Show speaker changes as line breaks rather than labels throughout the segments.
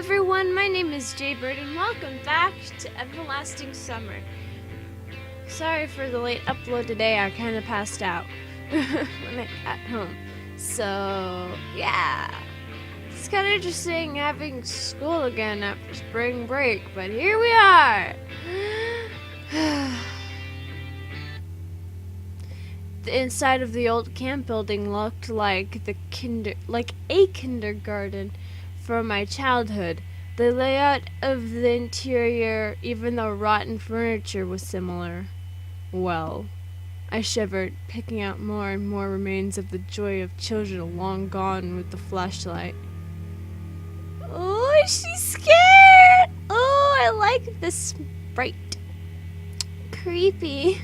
everyone, my name is Jaybird and welcome back to Everlasting Summer. Sorry for the late upload today, I kind of passed out when I got home. So, yeah. It's kind of interesting having school again after spring break, but here we are. The inside of the old camp building looked like a kindergarten from my childhood. The layout of the interior, even the rotten furniture, was similar. Well, I shivered, picking out more and more remains of the joy of children long gone with the flashlight. Oh, she's scared! Oh, I like this sprite. Creepy.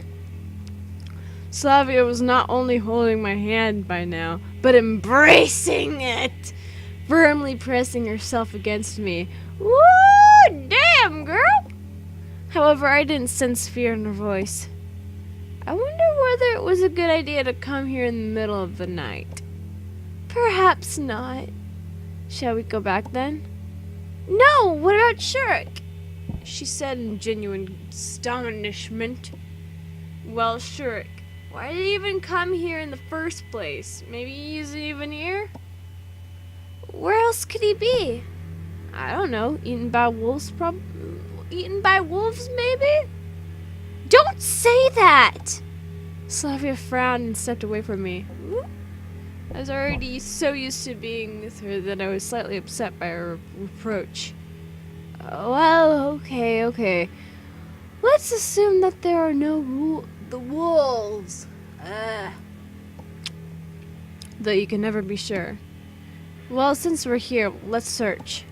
Slavia was not only holding my hand by now, but embracing it, firmly pressing herself against me. Woo! Damn, girl! However, I didn't sense fear in her voice. I wonder whether it was a good idea to come here in the middle of the night. Perhaps not. Shall we go back then? No, what about Shirk? She said in genuine astonishment. Well, Shirk, why did he even come here in the first place? Maybe he isn't even here? Where else could he be? I don't know. Eaten by wolves, maybe? Don't say that! Slavia frowned and stepped away from me. I was already so used to being with her that I was slightly upset by her reproach. Well, okay. Let's assume that there are no the wolves. Though you can never be sure. Well, since we're here, let's search.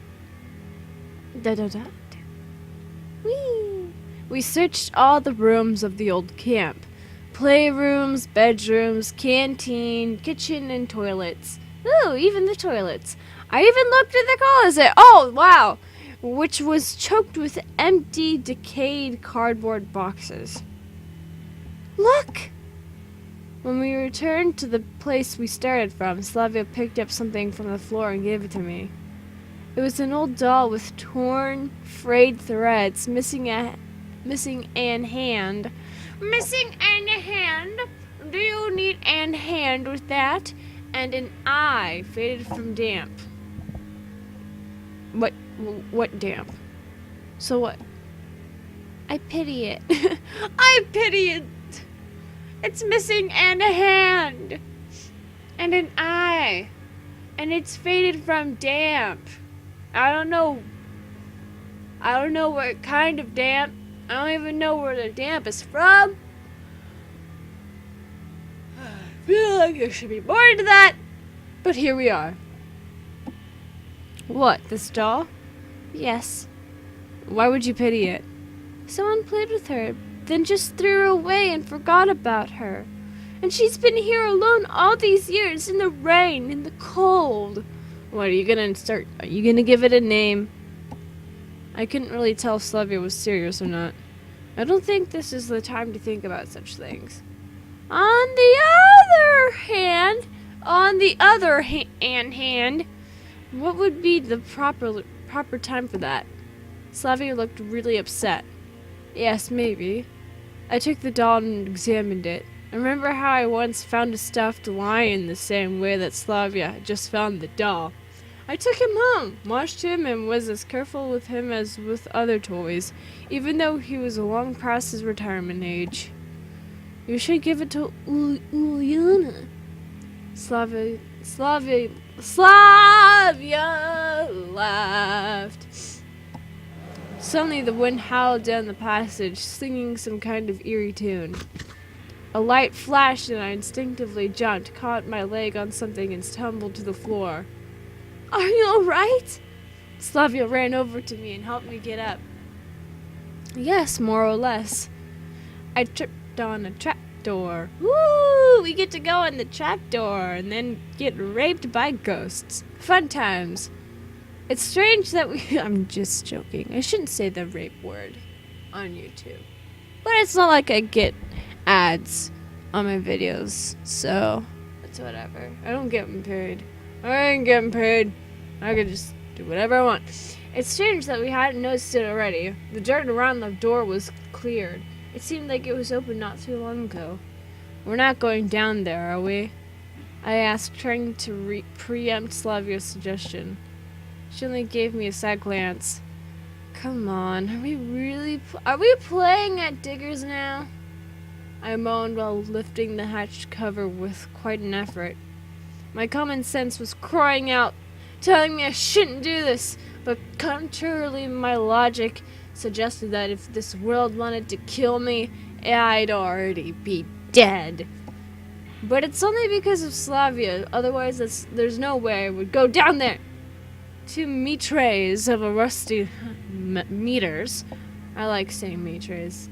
Whee! We searched all the rooms of the old camp. Playrooms, bedrooms, canteen, kitchen, and toilets. Ooh, even the toilets. I even looked at the closet. Oh, wow! Which was choked with empty, decayed cardboard boxes. Look! When we returned to the place we started from, Slavia picked up something from the floor and gave it to me. It was an old doll with torn, frayed threads, missing an hand. Missing an hand? Do you need an hand with that? And an eye faded from damp. What damp? So what? I pity it. I pity it. It's missing and a hand. And an eye. And it's faded from damp. I don't know what kind of damp. I don't even know where the damp is from. I feel like there should be more to that. But here we are. What, this doll? Yes. Why would you pity it? Someone played with her, then just threw her away and forgot about her. And she's been here alone all these years, in the rain, in the cold. What, are you gonna give it a name? I couldn't really tell if Slavia was serious or not. I don't think this is the time to think about such things. On the other hand, what would be the proper time for that? Slavia looked really upset. Yes, maybe. I took the doll and examined it. I remember how I once found a stuffed lion the same way that Slavia had just found the doll. I took him home, washed him, and was as careful with him as with other toys, even though he was long past his retirement age. You should give it to Ulyana. Slavia laughed. Suddenly the wind howled down the passage, singing some kind of eerie tune. A light flashed and I instinctively jumped, caught my leg on something, and tumbled to the floor. Are you alright? Slavia ran over to me and helped me get up. Yes, more or less. I tripped on a trapdoor. Woo! We get to go in the trapdoor and then get raped by ghosts. Fun times. It's strange that I'm just joking. I shouldn't say the rape word on YouTube. But it's not like I get ads on my videos, so it's whatever. I don't get paid. I ain't getting paid. I could just do whatever I want. It's strange that we hadn't noticed it already. The dirt around the door was cleared. It seemed like it was open not too long ago. We're not going down there, are we? I asked, trying to preempt Slavia's suggestion. She only gave me a sad glance. Come on, are we playing at Diggers now? I moaned while lifting the hatch cover with quite an effort. My common sense was crying out, telling me I shouldn't do this, but contrarily my logic suggested that if this world wanted to kill me, I'd already be dead. But it's only because of Slavia, otherwise there's no way I would go down there. 2 mitres of a rusty meters. I like saying meters.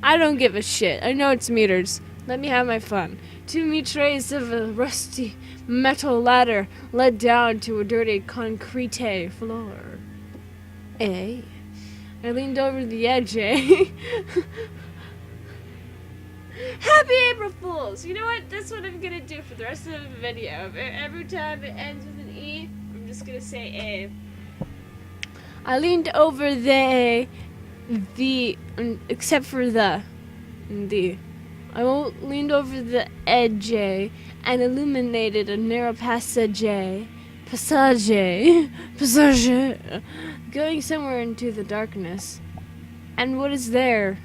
I don't give a shit. I know it's meters. Let me have my fun. 2 mitres of a rusty metal ladder led down to a dirty concrete floor. Eh? I leaned over the edge, eh? Happy April Fools! You know what? That's what I'm gonna do for the rest of the video. Every time it ends with an E, I'm just gonna say A. I leaned over the except for the. I leaned over the edge and illuminated a narrow passage, going somewhere into the darkness. And what is there?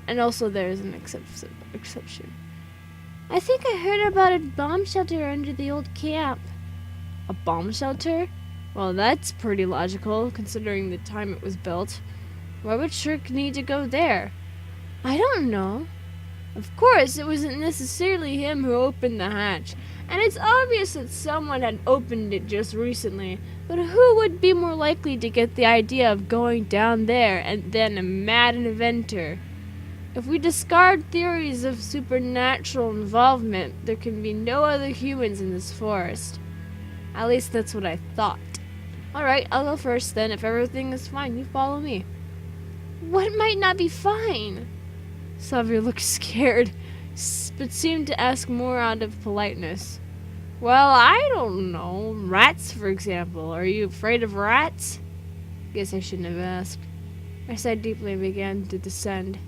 And also there is an exception. I think I heard about a bomb shelter under the old camp. A bomb shelter? Well, that's pretty logical, considering the time it was built. Why would Shirk need to go there? I don't know. Of course, it wasn't necessarily him who opened the hatch, and it's obvious that someone had opened it just recently, but who would be more likely to get the idea of going down there and then a mad inventor? If we discard theories of supernatural involvement, there can be no other humans in this forest. At least that's what I thought. Alright, I'll go first then. If everything is fine, you follow me. What might not be fine? Slavia looked scared, but seemed to ask more out of politeness. Well, I don't know. Rats, for example. Are you afraid of rats? Guess I shouldn't have asked. I sighed deeply and began to descend.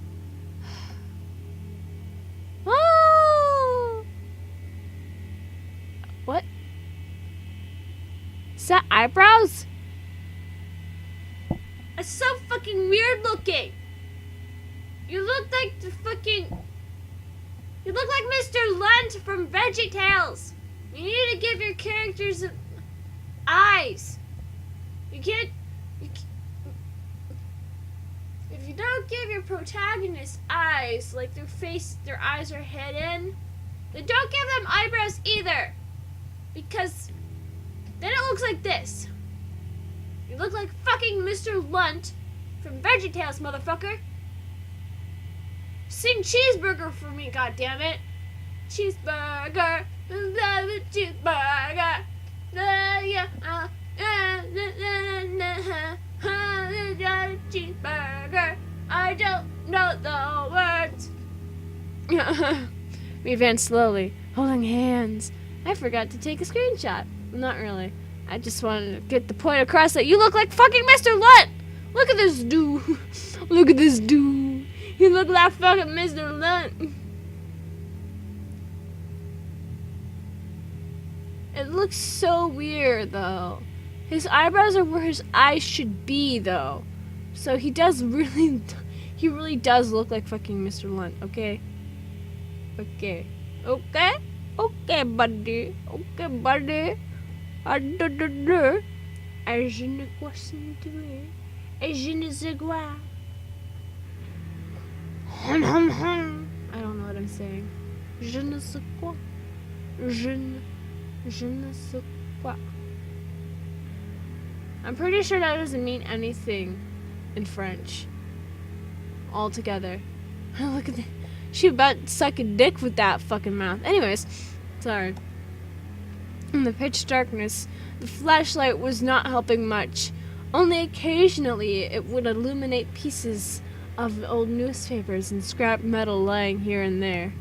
Oh! What? Is that eyebrows? It's so fucking weird looking. You look like You look like Mr. Lunt from VeggieTales. You need to give your characters eyes. If you don't give your protagonist eyes, like their eyes are hidden, then don't give them eyebrows either. Because then it looks like this. You look like fucking Mr. Lunt from VeggieTales, motherfucker. Sing cheeseburger for me, goddammit. Cheeseburger, cheeseburger. Cheeseburger. I don't know the words. We advanced slowly, holding hands. I forgot to take a screenshot. Not really. I just wanted to get the point across that you look like fucking Mr. Lunt. Look at this dude. Look at this dude. You look like fucking Mr. Lunt. It looks so weird, though. His eyebrows are where his eyes should be, though. So he really does look like fucking Mr. Lunt, okay? Okay. Okay? Okay, buddy. Okay, buddy. Je ne crois pas. Et je ne sais quoi. I don't know what I'm saying. Je ne sais quoi. Je ne sais quoi. I'm pretty sure that doesn't mean anything in French. Altogether. Look at that. She about suck a dick with that fucking mouth. Anyways, sorry. In the pitch darkness, the flashlight was not helping much. Only occasionally it would illuminate pieces of old newspapers and scrap metal lying here and there.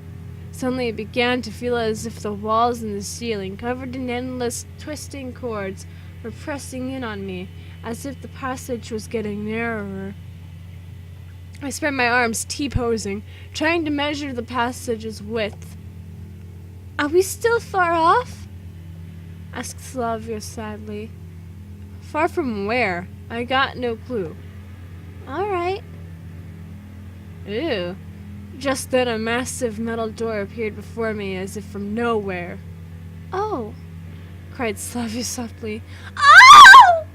Suddenly it began to feel as if the walls and the ceiling, covered in endless twisting cords, were pressing in on me, as if the passage was getting narrower. I spread my arms, T-posing, trying to measure the passage's width. "Are we still far off?" asked Slavia sadly. "Far from where? I got no clue." "All right." Ew. Just then a massive metal door appeared before me as if from nowhere. "Oh!" cried Slavia softly. "Oh!"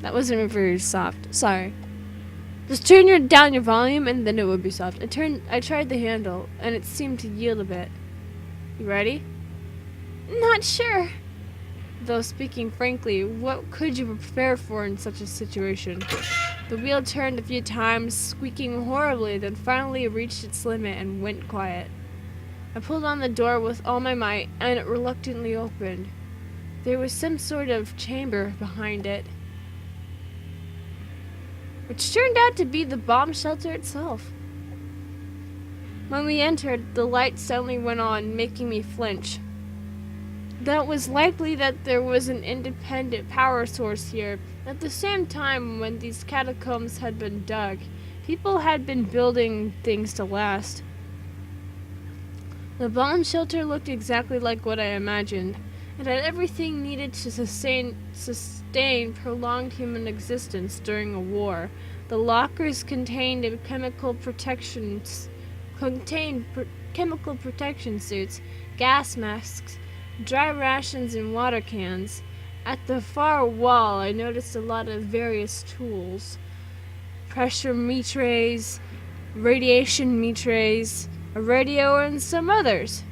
That wasn't very soft. Sorry. Just turn down your volume and then it would be soft. I tried the handle and it seemed to yield a bit. You ready? "Not sure." Though speaking frankly, what could you prepare for in such a situation? The wheel turned a few times, squeaking horribly, then finally reached its limit and went quiet. I pulled on the door with all my might, and it reluctantly opened. There was some sort of chamber behind it, which turned out to be the bomb shelter itself. When we entered, the light suddenly went on, making me flinch. Though it was likely that there was an independent power source here. At the same time, when these catacombs had been dug, people had been building things to last. The bomb shelter looked exactly like what I imagined. It had everything needed to sustain prolonged human existence during a war. The lockers contained chemical protection suits, gas masks, dry rations, and water cans. At the far wall, I noticed a lot of various tools. Pressure meters, radiation meters, a radio, and some others.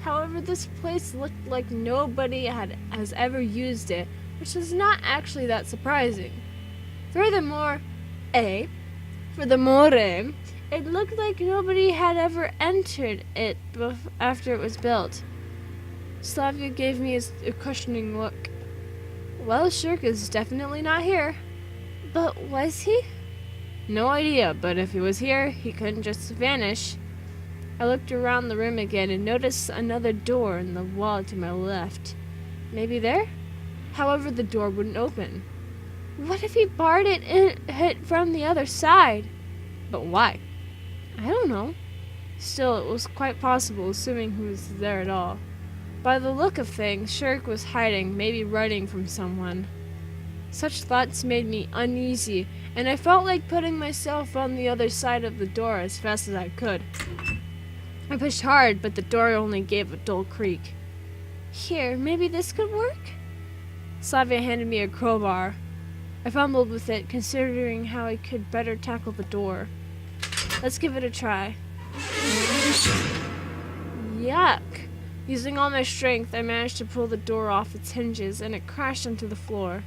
However, this place looked like nobody has ever used it, which is not actually that surprising. Furthermore, it looked like nobody had ever entered it after it was built. Slavia gave me a questioning look. Well, Shirk is definitely not here. But was he? No idea, but if he was here, he couldn't just vanish. I looked around the room again and noticed another door in the wall to my left. Maybe there? However, the door wouldn't open. What if he barred it from the other side? But why? I don't know. Still, it was quite possible, assuming he was there at all. By the look of things, Shirk was hiding, maybe running from someone. Such thoughts made me uneasy, and I felt like putting myself on the other side of the door as fast as I could. I pushed hard, but the door only gave a dull creak. Here, maybe this could work? Slavia handed me a crowbar. I fumbled with it, considering how I could better tackle the door. Let's give it a try. Yuck! Using all my strength, I managed to pull the door off its hinges, and it crashed onto the floor.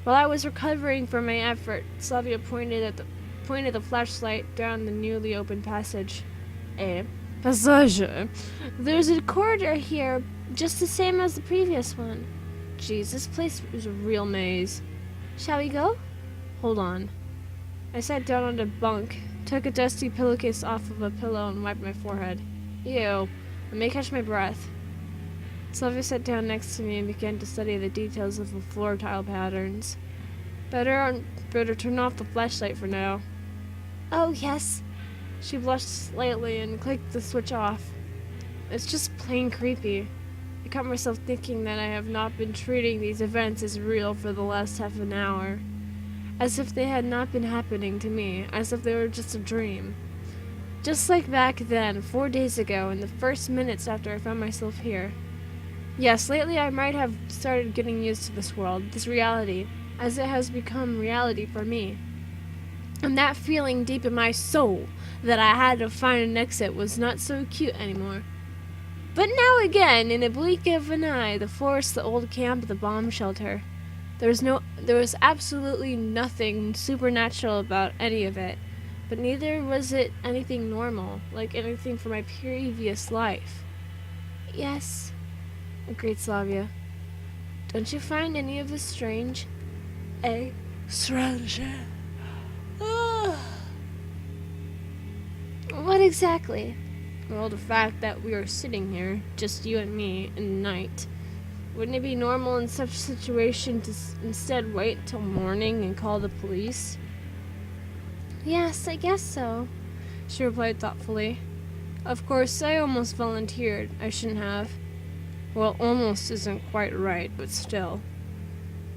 While I was recovering from my effort, Slavia pointed the flashlight down the newly opened passage. Passage. There's a corridor here, just the same as the previous one. Geez, this place is a real maze. Shall we go? Hold on. I sat down on a bunk, took a dusty pillowcase off of a pillow, and wiped my forehead. Ew. I may catch my breath. Slavia sat down next to me and began to study the details of the floor tile patterns. Better turn off the flashlight for now. Oh, yes. She blushed slightly and clicked the switch off. It's just plain creepy. I caught myself thinking that I have not been treating these events as real for the last half an hour. As if they had not been happening to me, as if they were just a dream. Just like back then, 4 days ago, in the first minutes after I found myself here. Yes, lately I might have started getting used to this world, this reality, as it has become reality for me. And that feeling deep in my soul that I had to find an exit was not so cute anymore. But now again, in a blink of an eye, the forest, the old camp, the bomb shelter. There was absolutely nothing supernatural about any of it, but neither was it anything normal, like anything from my previous life. Yes, agreed Slavia. Don't you find any of this strange? Strange. What exactly? Well, the fact that we are sitting here, just you and me, in the night. Wouldn't it be normal in such a situation to instead wait till morning and call the police? Yes, I guess so, she replied thoughtfully. Of course, I almost volunteered. I shouldn't have. Well, almost isn't quite right, but still.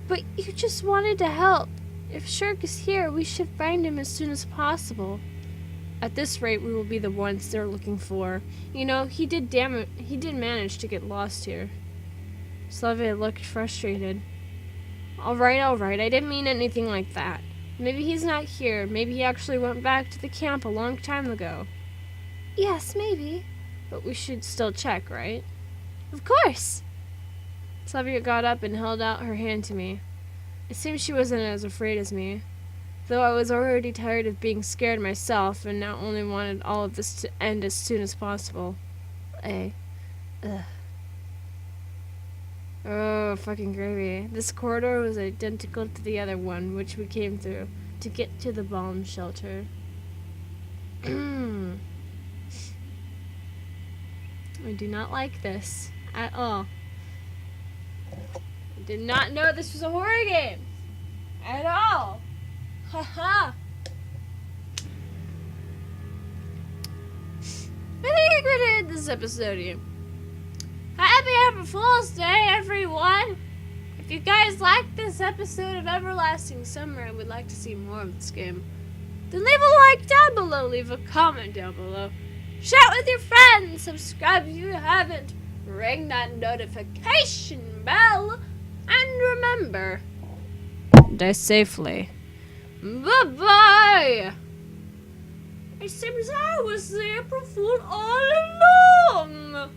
But you just wanted to help. If Shirk is here, we should find him as soon as possible. At this rate, we will be the ones they're looking for. You know, he did manage to get lost here. Slavia looked frustrated. All right, I didn't mean anything like that. Maybe he's not here. Maybe he actually went back to the camp a long time ago. Yes, maybe. But we should still check, right? Of course! Slavia got up and held out her hand to me. It seemed she wasn't as afraid as me, though I was already tired of being scared myself and now only wanted all of this to end as soon as possible. Oh, fucking gravy. This corridor was identical to the other one, which we came through to get to the bomb shelter. I do not like this at all. I did not know this was a horror game at all. Haha. I think I'm gonna end this episode here. Happy April Fool's Day, everyone! If you guys like this episode of Everlasting Summer and would like to see more of this game, then leave a like down below, leave a comment down below, share with your friends, subscribe if you haven't, ring that notification bell, and remember, die safely. Bye-bye! It seems I was the April Fool all along!